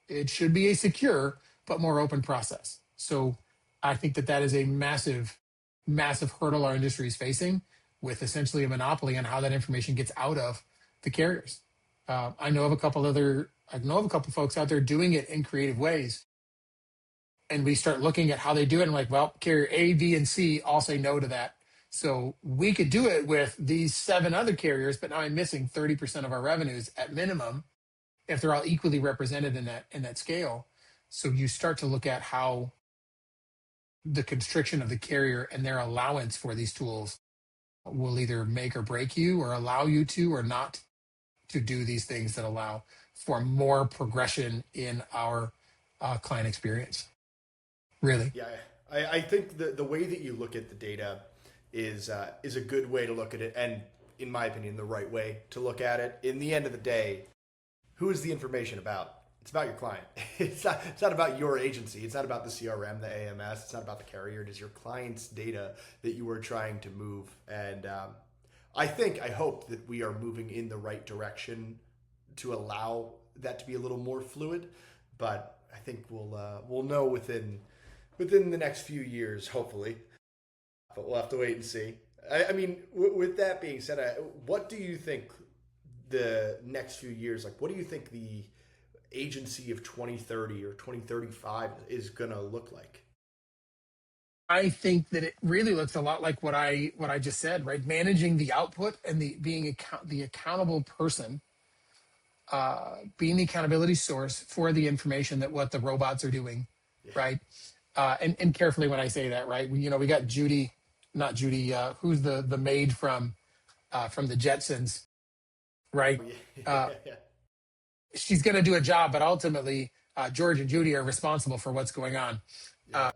It should be a secure, but more open process. So I think that is a massive, massive hurdle our industry is facing, with essentially a monopoly on how that information gets out of the carriers. I know of a couple folks out there doing it in creative ways. And we start looking at how they do it and like, well, carrier A, B, and C all say no to that. So we could do it with these 7 other carriers, but now I'm missing 30% of our revenues at minimum if they're all equally represented in that scale. So you start to look at how the constriction of the carrier and their allowance for these tools will either make or break you, or allow you to or not to do these things that allow for more progression in our client experience. Really.
Yeah, I think the way that you look at the data is a good way to look at it, and in my opinion, the right way to look at it. In the end of the day, who is the information about? It's about your client. It's not about your agency. It's not about the CRM, the AMS. It's not about the carrier. It is your client's data that you are trying to move. And I hope that we are moving in the right direction to allow that to be a little more fluid. But I think we'll know within the next few years, hopefully. But we'll have to wait and see. I mean, with that being said, what do you think the next few years, like, what do you think the agency of 2030 or 2035 is going to look like?
I think that it really looks a lot like what I just said, right? Managing the output and being the accountable person, being the accountability source for the information that what the robots are doing, right? And carefully when I say that, right? We got Judy not Judy, who's the maid from the Jetsons, right?
Oh, yeah,
Uh,
yeah, yeah,
she's going to do a job, but ultimately, George and Judy are responsible for what's going on.
yeah,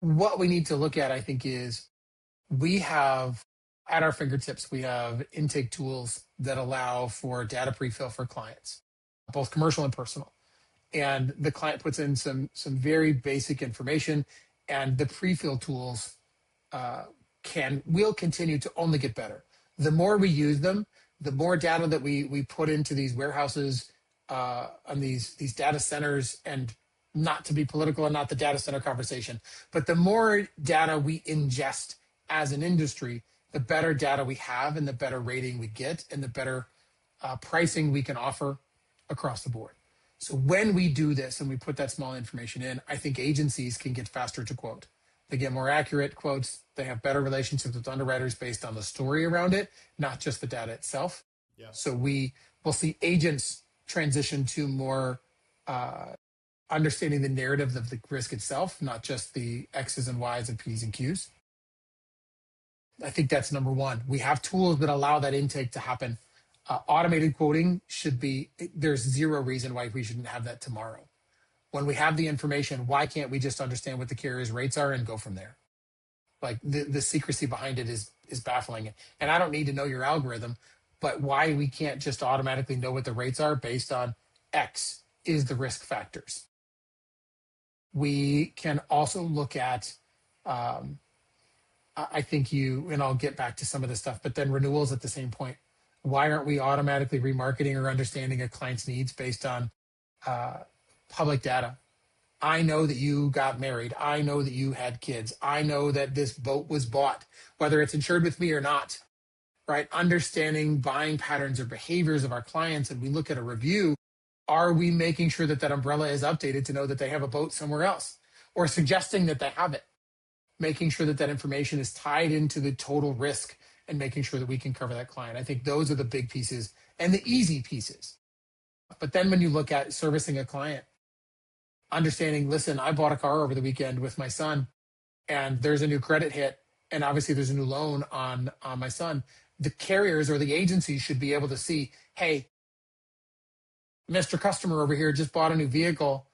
What we need to look at, I think, is we have at our fingertips, we have intake tools that allow for data pre-fill for clients, both commercial and personal. And the client puts in some very basic information, and the pre-fill tools uh, will continue to only get better. The more we use them, the more data that we put into these warehouses and these data centers, and not to be political and not the data center conversation, but the more data we ingest as an industry, the better data we have and the better rating we get and the better pricing we can offer across the board. So when we do this and we put that small information in, I think agencies can get faster to quote. They get more accurate quotes. They have better relationships with underwriters based on the story around it, not just the data itself.
yeah.
So we will see agents transition to more understanding the narrative of the risk itself, not just the X's and Y's and P's and Q's. I think that's number one. We have tools that allow that intake to happen. Automated quoting should be, there's zero reason why we shouldn't have that tomorrow. When we have the information, why can't we just understand what the carrier's rates are and go from there? Like the secrecy behind it is baffling. And I don't need to know your algorithm, but why we can't just automatically know what the rates are based on X is the risk factors. We can also look at, I think and I'll get back to some of this stuff, but then renewals at the same point. Why aren't we automatically remarketing or understanding a client's needs based on public data? I know that you got married. I know that you had kids. I know that this boat was bought, whether it's insured with me or not, right? Understanding buying patterns or behaviors of our clients. And we look at a review. Are we making sure that that umbrella is updated to know that they have a boat somewhere else, or suggesting that they have it? Making sure that that information is tied into the total risk and making sure that we can cover that client. I think those are the big pieces and the easy pieces. But then when you look at servicing a client, understanding, listen, I bought a car over the weekend with my son and there's a new credit hit. And obviously there's a new loan on my son. The carriers or the agencies should be able to see, hey, Mr. Customer over here just bought a new vehicle.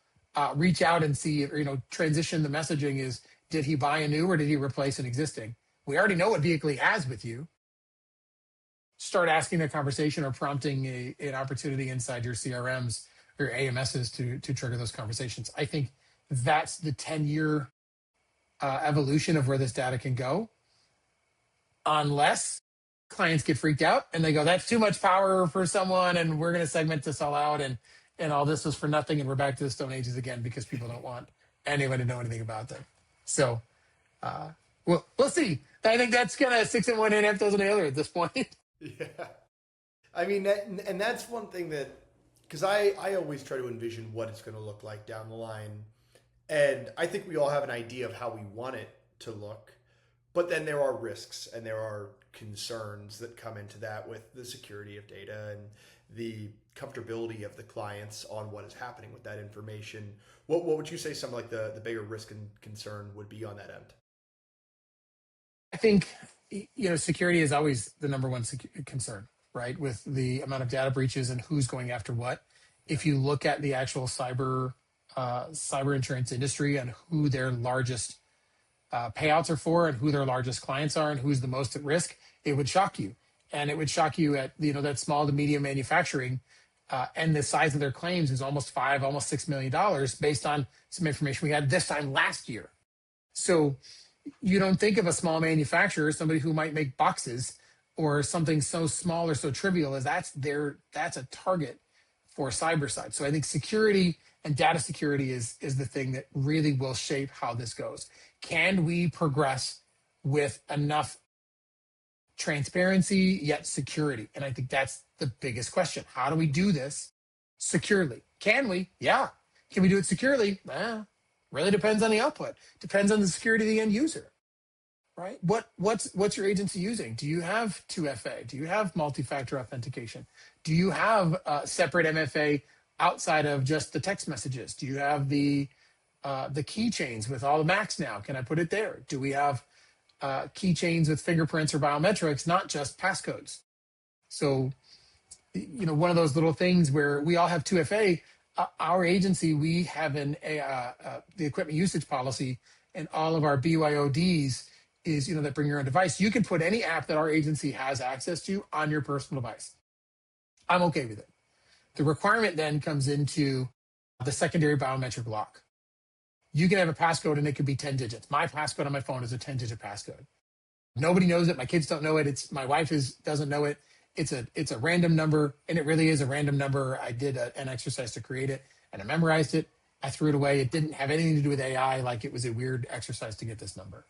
Reach out and see, transition the messaging is, did he buy a new or did he replace an existing? We already know what vehicle he has with you. Start asking the conversation or prompting an opportunity inside your CRMs or AMSs to trigger those conversations. I think that's the 10-year evolution of where this data can go, unless clients get freaked out and they go, that's too much power for someone and we're going to segment this all out and all this was for nothing and we're back to the Stone Ages again because people don't want anyone to know anything about them. So we'll see. I think that's kind of 6 and 1 and half dozen the other at this point.
Yeah. I mean, and that's one thing that, because I always try to envision what it's going to look like down the line. And I think we all have an idea of how we want it to look. But then there are risks and there are concerns that come into that with the security of data and the comfortability of the clients on what is happening with that information. What would you say some like the bigger risk and concern would be on that end?
I think, security is always the number one concern, right? With the amount of data breaches and who's going after what. If you look at the actual cyber insurance industry and who their largest payouts are for and who their largest clients are and who's the most at risk, it would shock you. And it would shock you at, that small to medium manufacturing and the size of their claims is almost $6 million based on some information we had this time last year. So you don't think of a small manufacturer, somebody who might make boxes or something so small or so trivial as that's a target for cyber side. So I think security and data security is the thing that really will shape how this goes. Can we progress with enough transparency yet security? And I think that's the biggest question. How do we do this securely? Can we? Yeah. Can we do it securely? Really depends on the output. Depends on the security of the end user, right? What's your agency using? Do you have 2FA? Do you have multi-factor authentication? Do you have separate MFA outside of just the text messages? Do you have the keychains with all the Macs now? Can I put it there? Do we have keychains with fingerprints or biometrics, not just passcodes. So, one of those little things where we all have 2FA. Our agency, we have the equipment usage policy, and all of our BYODs is that bring your own device. You can put any app that our agency has access to on your personal device. I'm okay with it. The requirement then comes into the secondary biometric lock. You can have a passcode and it could be 10 digits. My passcode on my phone is a 10-digit passcode. Nobody knows it. My kids don't know it. My wife doesn't know it. It's a random number, and it really is a random number. I did an exercise to create it, and I memorized it. I threw it away. It didn't have anything to do with AI, like it was a weird exercise to get this number.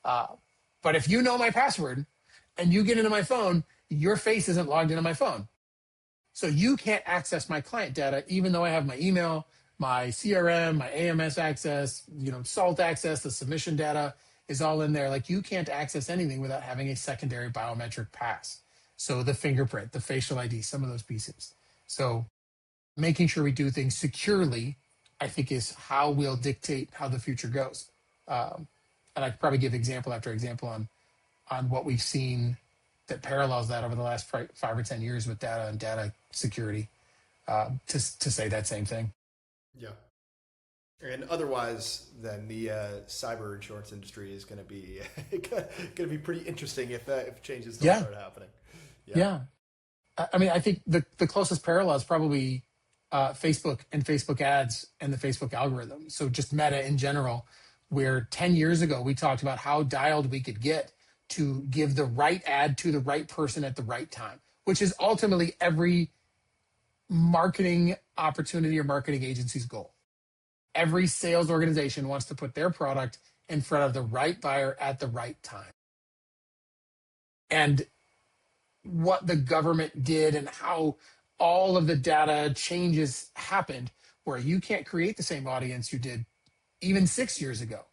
But if you know my password and you get into my phone, your face isn't logged into my phone. So you can't access my client data, even though I have my email, my CRM, my AMS access, SALT access, the submission data is all in there. Like, you can't access anything without having a secondary biometric pass. So the fingerprint, the facial ID, some of those pieces. So making sure we do things securely, I think, is how we'll dictate how the future goes. And I could probably give example after example on what we've seen that parallels that over the last 5 or 10 years with data and data security, to say that same thing.
Yeah. And otherwise, then the cyber insurance industry is going to be pretty interesting if changes don't start happening.
Yeah. I mean, I think the closest parallel is probably Facebook and Facebook ads and the Facebook algorithm. So just Meta in general, where 10 years ago we talked about how dialed we could get to give the right ad to the right person at the right time, which is ultimately every marketing opportunity or marketing agency's goal. Every sales organization wants to put their product in front of the right buyer at the right time. And what the government did and how all of the data changes happened, where you can't create the same audience you did even 6 years ago.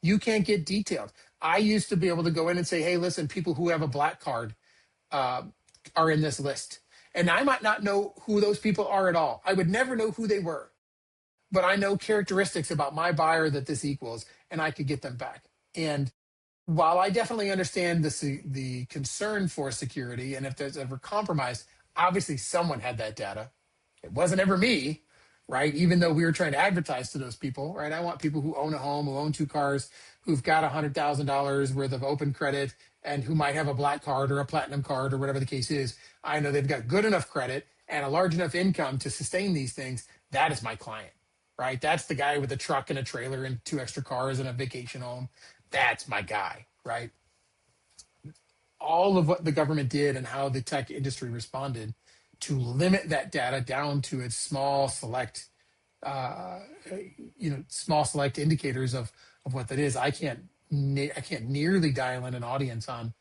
You can't get detailed. I used to be able to go in and say, hey, listen, people who have a black card are in this list. And I might not know who those people are at all. I would never know who they were. But I know characteristics about my buyer that this equals, and I could get them back. And while I definitely understand the concern for security, and if there's ever compromise, obviously someone had that data. It wasn't ever me, right? Even though we were trying to advertise to those people, right? I want people who own a home, who own 2 cars, who've got $100,000 worth of open credit, and who might have a black card or a platinum card or whatever the case is. I know they've got good enough credit and a large enough income to sustain these things. That is my client, right? That's the guy with a truck and a trailer and 2 extra cars and a vacation home. That's my guy, right? All of what the government did and how the tech industry responded to limit that data down to its small select indicators of what that is. I can't nearly dial in an audience on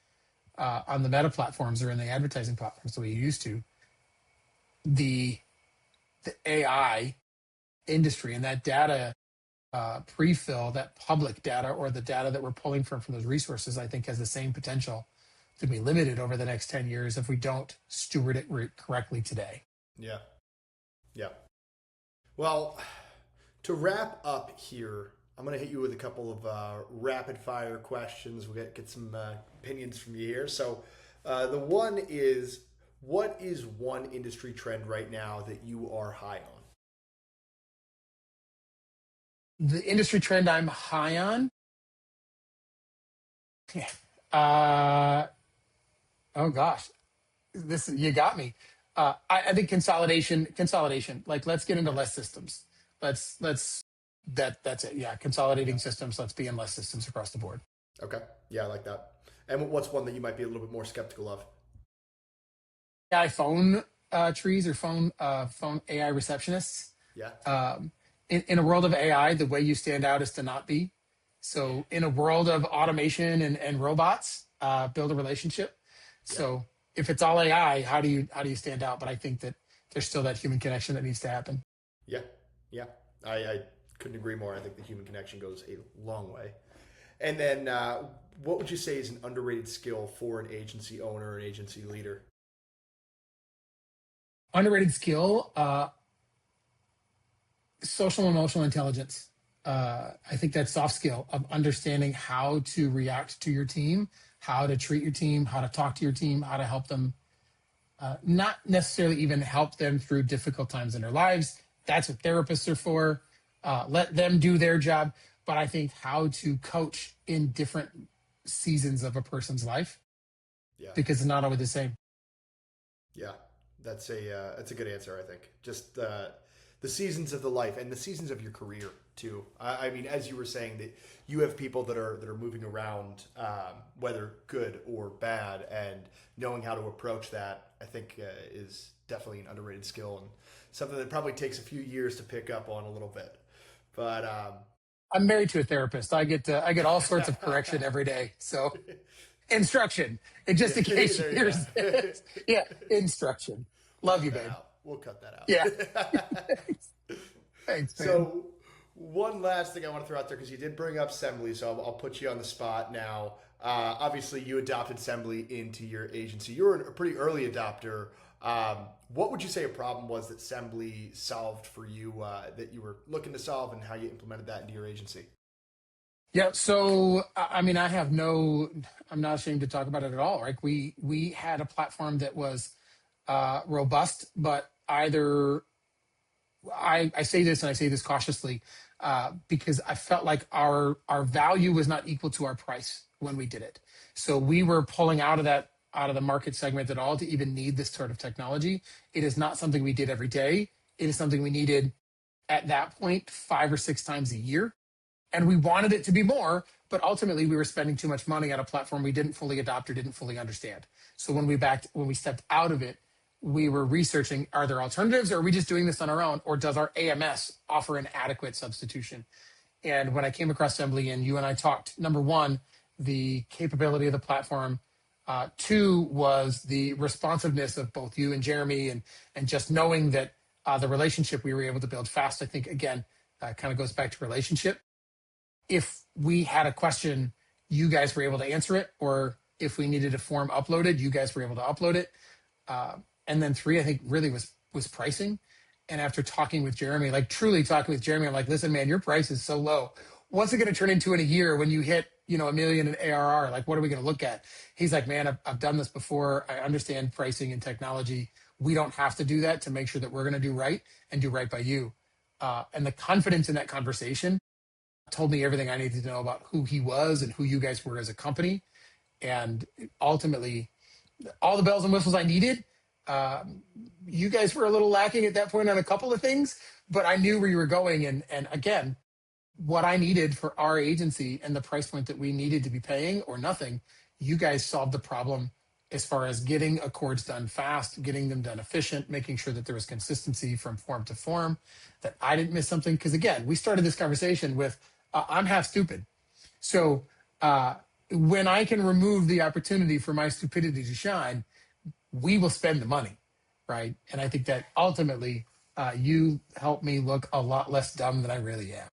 the Meta platforms or in the advertising platforms the way you used to. The AI industry and that data pre-fill, that public data or the data that we're pulling from those resources, I think has the same potential to be limited over the next 10 years if we don't steward it correctly today.
Yeah. Yeah. Well, to wrap up here, I'm going to hit you with a couple of rapid fire questions. We'll get some opinions from you here. So the one is, what is one industry trend right now that you are high on?
The industry trend I'm high on? Oh gosh, you got me. I think consolidation. Like, let's get into less systems. That's it. Yeah, consolidating systems. Let's be in less systems across the board.
Okay. Yeah, I like that. And what's one that you might be a little bit more skeptical of?
AI phone trees or phone AI receptionists.
Yeah.
In a world of AI, the way you stand out is to not be. So in a world of automation and robots, build a relationship. So if it's all AI, how do you stand out? But I think that there's still that human connection that needs to happen.
Yeah. Yeah. I couldn't agree more. I think the human connection goes a long way. And then what would you say is an underrated skill for an agency owner, an agency leader?
Underrated skill, social emotional intelligence. I think that soft skill of understanding how to react to your team, how to treat your team, how to talk to your team, how to help them, not necessarily even help them through difficult times in their lives. That's what therapists are for. Let them do their job. But I think how to coach in different seasons of a person's life,
Yeah.
because it's not always the same.
Yeah, that's a good answer. I think just the seasons of the life and the seasons of your career too. I mean, as you were saying, that you have people that are moving around, whether good or bad, and knowing how to approach that, I think is definitely an underrated skill and something that probably takes a few years to pick up on a little bit. But
I'm married to a therapist. I get all sorts of correction every day. So instruction, and just in case you
there you
hear
go.
this, yeah, instruction. Love you,
Cut that
babe.
out. We'll cut that
Yeah,
out.
thanks, man.
So, one last thing I want to throw out there because you did bring up Assembly, so I'll put you on the spot now. Obviously, you adopted Assembly into your agency. You were a pretty early adopter. What would you say a problem was that Assembly solved for you that you were looking to solve, and how you implemented that into your agency?
Yeah. So, I mean, I'm not ashamed to talk about it at all. Right? We had a platform that was robust, but either I say this, and I say this cautiously, because I felt like our value was not equal to our price when we did it. So we were pulling out of the market segment at all to even need this sort of technology. It is not something we did every day. It is something we needed at that point 5 or 6 times a year, and we wanted it to be more. But ultimately, we were spending too much money on a platform we didn't fully adopt or didn't fully understand. So when we stepped out of it, we were researching, are there alternatives, or are we just doing this on our own, or does our AMS offer an adequate substitution? And when I came across Assembly and you and I talked, number one, the capability of the platform. Two was the responsiveness of both you and Jeremy, and just knowing that the relationship we were able to build fast. I think, again, kind of goes back to relationship. If we had a question, you guys were able to answer it, or if we needed a form uploaded, you guys were able to upload it. And then three, I think, really was pricing. And after talking with Jeremy, like truly talking with Jeremy, I'm like, listen, man, your price is so low. What's it going to turn into in a year when you hit, $1 million in ARR? Like, what are we going to look at? He's like, man, I've done this before. I understand pricing and technology. We don't have to do that to make sure that we're going to do right and do right by you. And the confidence in that conversation told me everything I needed to know about who he was and who you guys were as a company. And ultimately, all the bells and whistles I needed. You guys were a little lacking at that point on a couple of things, but I knew where you were going. And again, what I needed for our agency and the price point that we needed to be paying, or nothing, you guys solved the problem as far as getting accords done fast, getting them done efficient, making sure that there was consistency from form to form, that I didn't miss something. Because again, we started this conversation with, I'm half stupid. So when I can remove the opportunity for my stupidity to shine, we will spend the money, right? And I think that ultimately you help me look a lot less dumb than I really am.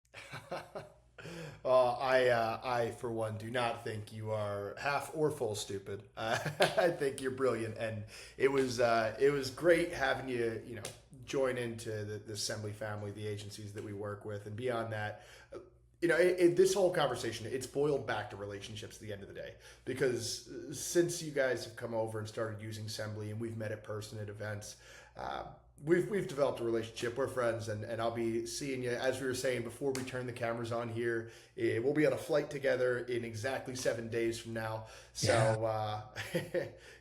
I, for one, do not think you are half or full stupid. I think you're brilliant, and it was great having you, join into the Assembly family, the agencies that we work with, and beyond that. This whole conversation, it's boiled back to relationships at the end of the day. Because since you guys have come over and started using Assembly, and we've met in person at events, we've developed a relationship. We're friends, and I'll be seeing you, as we were saying before we turn the cameras on here. We'll be on a flight together in exactly 7 days from now. So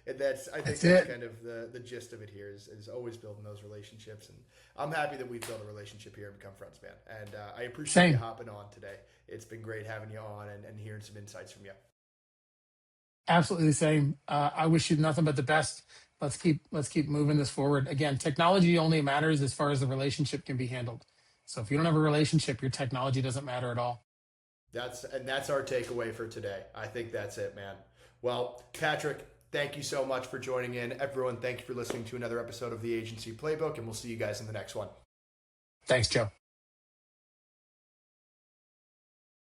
and I think that's kind of the gist of it here is always building those relationships. And I'm happy that we've built a relationship here and become friends, man. And I appreciate you hopping on today. It's been great having you on and hearing some insights from you.
Absolutely the same. I wish you nothing but the best. Let's keep moving this forward. Again, technology only matters as far as the relationship can be handled. So if you don't have a relationship, your technology doesn't matter at all.
That's our takeaway for today. I think that's it, man. Well, Patrick, thank you so much for joining in. Everyone, thank you for listening to another episode of the Agency Playbook, and we'll see you guys in the next one.
Thanks, Joe.